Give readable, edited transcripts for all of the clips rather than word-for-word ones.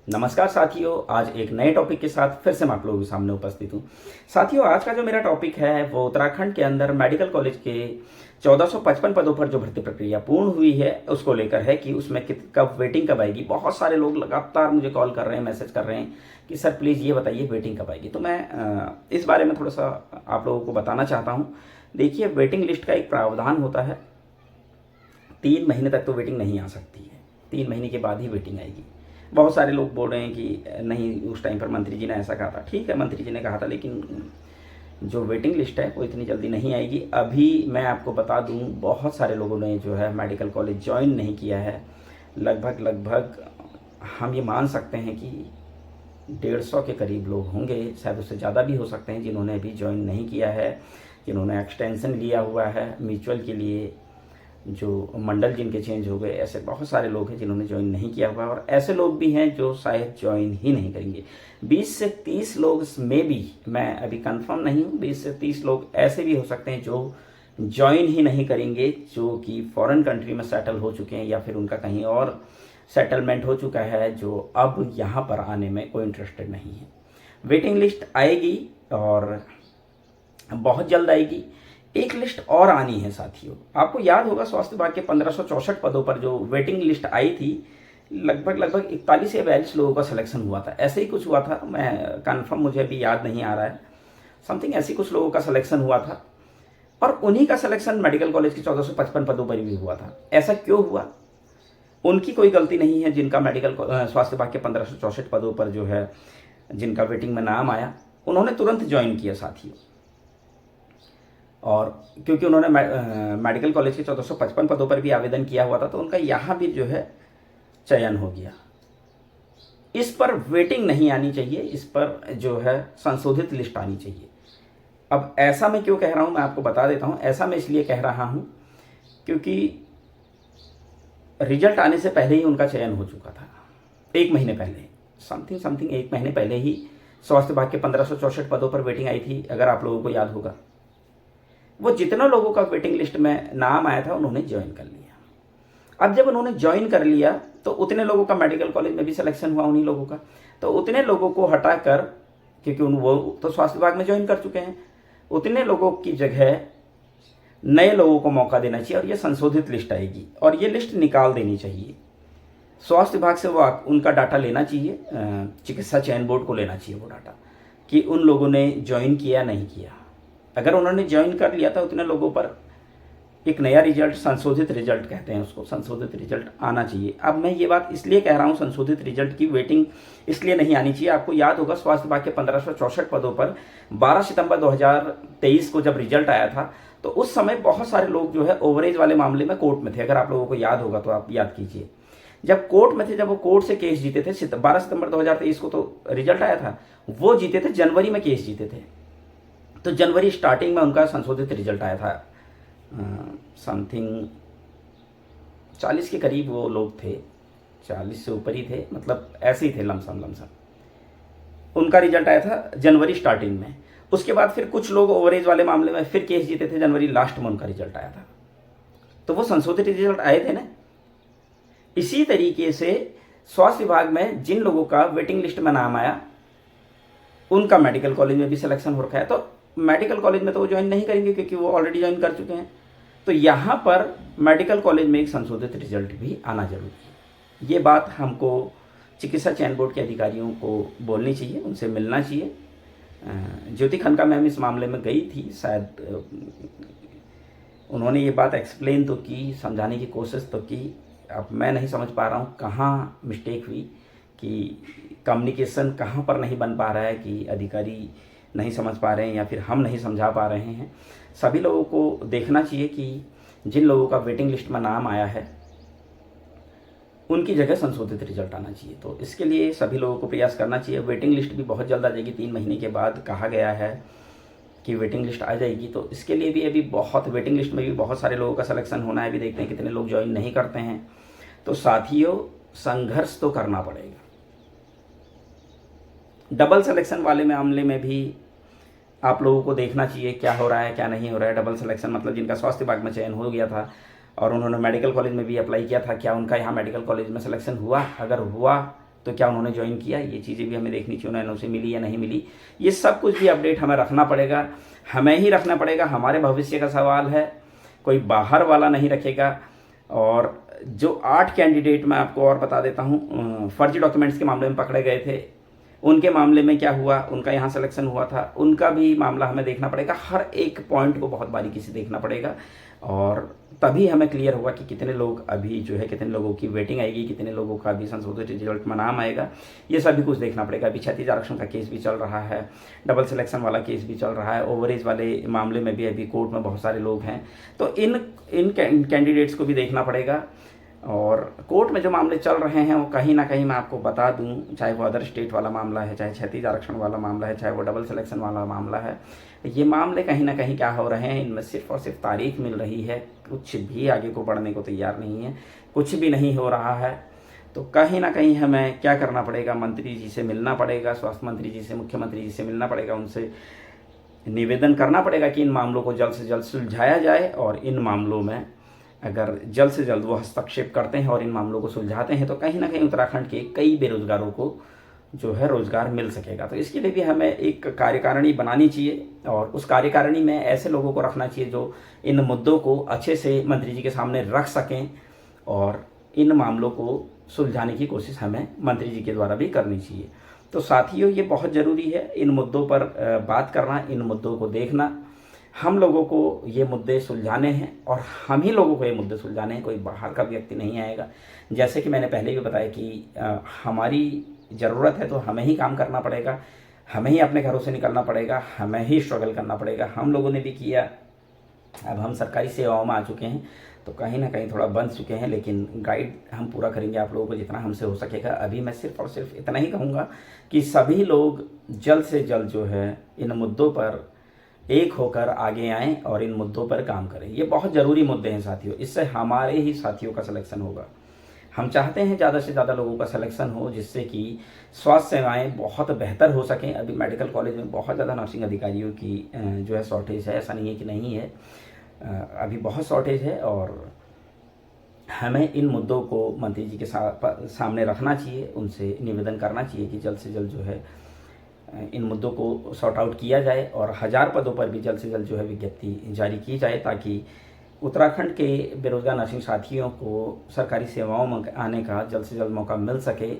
नमस्कार साथियों, आज एक नए टॉपिक के साथ फिर से मैं आप लोगों के सामने उपस्थित हूँ। साथियों, आज का जो मेरा टॉपिक है वो उत्तराखंड के अंदर मेडिकल कॉलेज के 1455 पदों पर जो भर्ती प्रक्रिया पूर्ण हुई है उसको लेकर है कि उसमें कब वेटिंग कब आएगी। बहुत सारे लोग लगातार मुझे कॉल कर रहे हैं, मैसेज कर रहे हैं कि सर प्लीज़ ये बताइए वेटिंग कब आएगी। तो मैं इस बारे में थोड़ा सा आप लोगों को बताना चाहता हूँ। देखिए, वेटिंग लिस्ट का एक प्रावधान होता है, 3 महीने तक तो वेटिंग नहीं आ सकती है, 3 महीने के बाद ही वेटिंग आएगी। बहुत सारे लोग बोल रहे हैं कि नहीं, उस टाइम पर मंत्री जी ने ऐसा कहा था। ठीक है, मंत्री जी ने कहा था, लेकिन जो वेटिंग लिस्ट है वो इतनी जल्दी नहीं आएगी। अभी मैं आपको बता दूं, बहुत सारे लोगों ने जो है मेडिकल कॉलेज ज्वाइन नहीं किया है। लगभग हम ये मान सकते हैं कि 150 के करीब लोग होंगे, शायद उससे ज़्यादा भी हो सकते हैं, जिन्होंने अभी ज्वाइन नहीं किया है, जिन्होंने एक्सटेंशन लिया हुआ है म्यूचुअल के लिए, जो मंडल जिनके चेंज हो गए। ऐसे बहुत सारे लोग हैं जिन्होंने ज्वाइन नहीं किया हुआ, और ऐसे लोग भी हैं जो शायद ज्वाइन ही नहीं करेंगे। 20 से 30 लोग में भी, मैं अभी कंफर्म नहीं हूँ, 20 से 30 लोग ऐसे भी हो सकते हैं जो ज्वाइन ही नहीं करेंगे, जो कि फॉरेन कंट्री में सेटल हो चुके हैं या फिर उनका कहीं और सेटलमेंट हो चुका है, जो अब यहाँ पर आने में कोई इंटरेस्टेड नहीं है। वेटिंग लिस्ट आएगी और बहुत जल्द आएगी। एक लिस्ट और आनी है साथियों, आपको याद होगा स्वास्थ्य विभाग के 1564 पदों पर जो वेटिंग लिस्ट आई थी, लगभग 41 या 42 लोगों का सिलेक्शन हुआ था, ऐसे ही कुछ हुआ था। मैं कंफर्म, मुझे अभी याद नहीं आ रहा है, समथिंग ऐसी कुछ लोगों का सिलेक्शन हुआ था, और उन्हीं का सिलेक्शन मेडिकल कॉलेज के 1455 पदों पर भी हुआ था। ऐसा क्यों हुआ? उनकी कोई गलती नहीं है जिनका मेडिकल स्वास्थ्य विभाग के 1564 पदों पर जो है, जिनका वेटिंग में नाम आया, उन्होंने तुरंत ज्वाइन किया साथियों। और क्योंकि उन्होंने मेडिकल कॉलेज के 1455 पदों पर भी आवेदन किया हुआ था, तो उनका यहाँ भी जो है चयन हो गया। इस पर वेटिंग नहीं आनी चाहिए, इस पर जो है संशोधित लिस्ट आनी चाहिए। अब ऐसा मैं क्यों कह रहा हूँ, मैं आपको बता देता हूँ। ऐसा मैं इसलिए कह रहा हूँ क्योंकि रिजल्ट आने से पहले ही उनका चयन हो चुका था, 1 महीने पहले, समथिंग 1 महीने पहले ही स्वास्थ्य विभाग के 1564 पदों पर वेटिंग आई थी, अगर आप लोगों को याद होगा। वो जितना लोगों का वेटिंग लिस्ट में नाम आया था उन्होंने ज्वाइन कर लिया। अब जब उन्होंने ज्वाइन कर लिया तो उतने लोगों का मेडिकल कॉलेज में भी सिलेक्शन हुआ, उन्हीं लोगों का। तो उतने लोगों को हटाकर, क्योंकि वो तो स्वास्थ्य विभाग में ज्वाइन कर चुके हैं, उतने लोगों की जगह नए लोगों को मौका देना चाहिए, और ये संशोधित लिस्ट आएगी और ये लिस्ट निकाल देनी चाहिए। स्वास्थ्य विभाग से वो उनका डाटा लेना चाहिए, चिकित्सा चयन बोर्ड को लेना चाहिए वो डाटा, कि उन लोगों ने ज्वाइन किया नहीं किया। अगर उन्होंने ज्वाइन कर लिया था, उतने लोगों पर एक नया रिजल्ट, संशोधित रिजल्ट कहते हैं उसको, संशोधित रिजल्ट आना चाहिए। अब मैं ये बात इसलिए कह रहा हूँ, संशोधित रिजल्ट की वेटिंग इसलिए नहीं आनी चाहिए। आपको याद होगा स्वास्थ्य विभाग के 1564 पदों पर 12 सितंबर 2023 को जब रिजल्ट आया था, तो उस समय बहुत सारे लोग जो है ओवरेज वाले मामले में कोर्ट में थे। अगर आप लोगों को याद होगा तो आप याद कीजिए, जब कोर्ट में थे, जब वो कोर्ट से केस जीते थे, 12 सितंबर 2023 को तो रिजल्ट आया था, वो जीते थे, जनवरी में केस जीते थे। तो जनवरी स्टार्टिंग में उनका संशोधित रिजल्ट आया था, समथिंग 40 के करीब वो लोग थे, 40 से ऊपर ही थे, मतलब ऐसे ही थे, लमसम उनका रिजल्ट आया था जनवरी स्टार्टिंग में। उसके बाद फिर कुछ लोग ओवरेज वाले मामले में फिर केस जीते थे, जनवरी लास्ट में उनका रिजल्ट आया था। तो वो संशोधित रिजल्ट आए थे ना। इसी तरीके से स्वास्थ्य विभाग में जिन लोगों का वेटिंग लिस्ट में नाम आया, उनका मेडिकल कॉलेज में भी सिलेक्शन हो रखा है। तो मेडिकल कॉलेज में तो वो ज्वाइन नहीं करेंगे क्योंकि वो ऑलरेडी ज्वाइन कर चुके हैं। तो यहाँ पर मेडिकल कॉलेज में एक संशोधित रिजल्ट भी आना जरूरी है। ये बात हमको चिकित्सा चयन बोर्ड के अधिकारियों को बोलनी चाहिए, उनसे मिलना चाहिए। ज्योति खनका मैम इस मामले में गई थी, शायद उन्होंने ये बात एक्सप्लेन तो की, समझाने की कोशिश तो की। अब मैं नहीं समझ पा रहा हूँ कहाँ मिस्टेक हुई, कि कम्युनिकेशन कहाँ पर नहीं बन पा रहा है, कि अधिकारी नहीं समझ पा रहे हैं या फिर हम नहीं समझा पा रहे हैं। सभी लोगों को देखना चाहिए कि जिन लोगों का वेटिंग लिस्ट में नाम आया है उनकी जगह संशोधित रिजल्ट आना चाहिए। तो इसके लिए सभी लोगों को प्रयास करना चाहिए। वेटिंग लिस्ट भी बहुत जल्द आ जाएगी, 3 महीने के बाद कहा गया है कि वेटिंग लिस्ट आ जाएगी। तो इसके लिए भी अभी बहुत, वेटिंग लिस्ट में भी बहुत सारे लोगों का सिलेक्शन होना है। अभी देखते हैं कितने लोग ज्वाइन नहीं करते हैं। तो साथियों, संघर्ष तो करना पड़ेगा। डबल सिलेक्शन वाले मामले में भी आप लोगों को देखना चाहिए क्या हो रहा है क्या नहीं हो रहा है। डबल सिलेक्शन मतलब जिनका स्वास्थ्य विभाग में चयन हो गया था और उन्होंने मेडिकल कॉलेज में भी अप्लाई किया था, क्या उनका यहाँ मेडिकल कॉलेज में सिलेक्शन हुआ? अगर हुआ तो क्या उन्होंने ज्वाइन किया, ये चीज़ें भी हमें देखनी चाहिए, उन्हें एनओसी मिली या नहीं मिली, ये सब कुछ भी अपडेट हमें रखना पड़ेगा, हमें ही रखना पड़ेगा, हमारे भविष्य का सवाल है, कोई बाहर वाला नहीं रखेगा। और जो 8 कैंडिडेट मैं आपको और बता देता हूँ फर्जी डॉक्यूमेंट्स के मामले में पकड़े गए थे, उनके मामले में क्या हुआ, उनका यहाँ सिलेक्शन हुआ था, उनका भी मामला हमें देखना पड़ेगा, हर एक पॉइंट को बहुत बारीकी से देखना पड़ेगा, और तभी हमें क्लियर होगा कि कितने लोग अभी जो है, कितने लोगों की वेटिंग आएगी, कितने लोगों का अभी संशोधित रिजल्ट में नाम आएगा, ये सभी कुछ देखना पड़ेगा। अभी क्षैतिज आरक्षण का केस भी चल रहा है, डबल सिलेक्शन वाला केस भी चल रहा है, ओवरेज वाले मामले में भी अभी कोर्ट में बहुत सारे लोग हैं, तो इन कैंडिडेट्स को भी देखना पड़ेगा। और कोर्ट में जो मामले चल रहे हैं वो कहीं ना कहीं मैं आपको बता दूं, चाहे वो अदर स्टेट वाला मामला है, चाहे क्षैतिज आरक्षण वाला मामला है, चाहे वो डबल सिलेक्शन वाला मामला है, ये मामले कहीं ना कहीं क्या हो रहे हैं, इनमें सिर्फ और सिर्फ तारीख मिल रही है, कुछ भी आगे को बढ़ने को तैयार नहीं है, कुछ भी नहीं हो रहा है। तो कहीं ना कहीं हमें क्या करना पड़ेगा, मंत्री जी से मिलना पड़ेगा, स्वास्थ्य मंत्री जी से, मुख्यमंत्री जी से मिलना पड़ेगा, उनसे निवेदन करना पड़ेगा कि इन मामलों को जल्द से जल्द सुलझाया जाए, और इन मामलों में अगर जल्द से जल्द वो हस्तक्षेप करते हैं और इन मामलों को सुलझाते हैं तो कहीं ना कहीं उत्तराखंड के कई बेरोजगारों को जो है रोजगार मिल सकेगा। तो इसके लिए भी हमें एक कार्यकारिणी बनानी चाहिए, और उस कार्यकारिणी में ऐसे लोगों को रखना चाहिए जो इन मुद्दों को अच्छे से मंत्री जी के सामने रख सकें, और इन मामलों को सुलझाने की कोशिश हमें मंत्री जी के द्वारा भी करनी चाहिए। तो साथियों, ये बहुत ज़रूरी है इन मुद्दों पर बात करना, इन मुद्दों को देखना। हम लोगों को ये मुद्दे सुलझाने हैं, और हम ही लोगों को ये मुद्दे सुलझाने हैं, कोई बाहर का व्यक्ति नहीं आएगा। जैसे कि मैंने पहले भी बताया कि हमारी ज़रूरत है तो हमें ही काम करना पड़ेगा, हमें ही अपने घरों से निकलना पड़ेगा, हमें ही स्ट्रगल करना पड़ेगा। हम लोगों ने भी किया, अब हम सरकारी सेवाओं में आ चुके हैं तो कहीं ना कहीं थोड़ा बंध चुके हैं, लेकिन गाइड हम पूरा करेंगे आप लोगों को जितना हमसे हो सकेगा। अभी मैं सिर्फ और सिर्फ इतना ही कहूँगा कि सभी लोग जल्द से जल्द जो है इन मुद्दों पर एक होकर आगे आएं और इन मुद्दों पर काम करें। ये बहुत ज़रूरी मुद्दे हैं साथियों, इससे हमारे ही साथियों का सिलेक्शन होगा। हम चाहते हैं ज़्यादा से ज़्यादा लोगों का सिलेक्शन हो, जिससे कि स्वास्थ्य सेवाएं बहुत बेहतर हो सकें। अभी मेडिकल कॉलेज में बहुत ज़्यादा नर्सिंग अधिकारियों की जो है शॉर्टेज है, ऐसा नहीं है कि नहीं है, अभी बहुत शॉर्टेज है, और हमें इन मुद्दों को मंत्री जी के सामने रखना चाहिए, उनसे निवेदन करना चाहिए कि जल्द से जल्द जो है इन मुद्दों को सॉर्ट आउट किया जाए, और 1000 पदों पर भी जल्द से जल्द जो है विज्ञप्ति जारी की जाए, ताकि उत्तराखंड के बेरोजगार नर्सिंग साथियों को सरकारी सेवाओं में आने का जल्द से जल्द मौका मिल सके।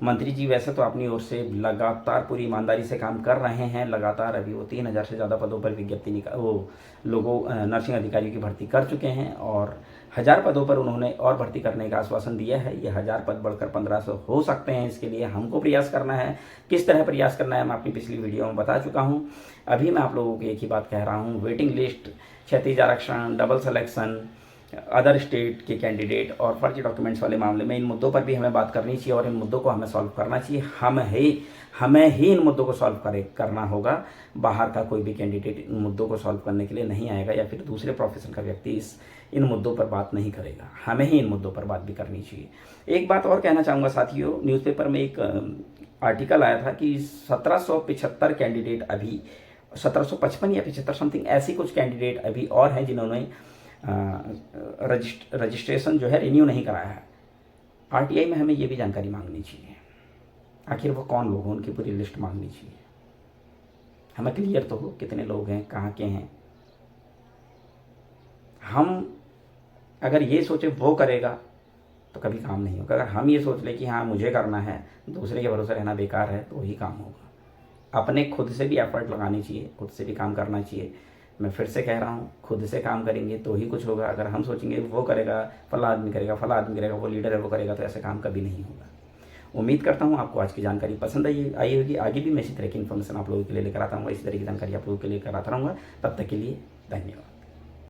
मंत्री जी वैसे तो अपनी ओर से लगातार पूरी ईमानदारी से काम कर रहे हैं, लगातार अभी वो 3000 से ज़्यादा पदों पर विज्ञप्ति नर्सिंग अधिकारियों की भर्ती कर चुके हैं, और 1000 पदों पर उन्होंने और भर्ती करने का आश्वासन दिया है। ये 1000 पद बढ़कर 1500 हो सकते हैं, इसके लिए हमको प्रयास करना है। किस तरह प्रयास करना है मैं अपनी पिछली वीडियो में बता चुका हूँ। अभी मैं आप लोगों को एक ही बात कह रहा हूँ, वेटिंग लिस्ट, क्षैतिज आरक्षण, डबल सिलेक्शन, अदर स्टेट के कैंडिडेट और फर्जी डॉक्यूमेंट्स वाले मामले में इन मुद्दों पर भी हमें बात करनी चाहिए, और इन मुद्दों को हमें सॉल्व करना चाहिए। हमें ही इन मुद्दों को सॉल्व करना होगा। बाहर का कोई भी कैंडिडेट इन मुद्दों को सॉल्व करने के लिए नहीं आएगा, या फिर दूसरे प्रोफेशन का व्यक्ति इन मुद्दों पर बात नहीं करेगा। हमें ही इन मुद्दों पर बात भी करनी चाहिए। एक बात और कहना चाहूँगा साथियों, न्यूज़पेपर में एक आर्टिकल आया था कि 1775 कैंडिडेट अभी, 1755 या 75 समथिंग ऐसी कुछ कैंडिडेट अभी और हैं जिन्होंने रजिस्ट्रेशन जो है रिन्यू नहीं कराया है। आरटीआई में हमें ये भी जानकारी मांगनी चाहिए, आखिर वो कौन लोग हैं, उनकी पूरी लिस्ट मांगनी चाहिए। हमें क्लियर तो हो कितने लोग हैं, कहाँ के हैं। हम अगर ये सोचे वो करेगा तो कभी काम नहीं होगा। अगर हम ये सोच ले कि हाँ मुझे करना है, दूसरे के भरोसे रहना बेकार है, तो वही काम होगा। अपने खुद से भी एफर्ट लगानी चाहिए, खुद से भी काम करना चाहिए। मैं फिर से कह रहा हूँ, खुद से काम करेंगे तो ही कुछ होगा। अगर हम सोचेंगे वो करेगा, फला आदमी करेगा, वो लीडर है वो करेगा, तो ऐसे काम कभी नहीं होगा। उम्मीद करता हूँ आपको आज की जानकारी पसंद आई होगी। आगे भी मैं इसी तरह की इन्फॉर्मेशन आप लोगों के लिए लेकर आता हूँ, इसी तरह की जानकारी आप लोगों के लिए कराता रहूँगा। तब तक के लिए धन्यवाद।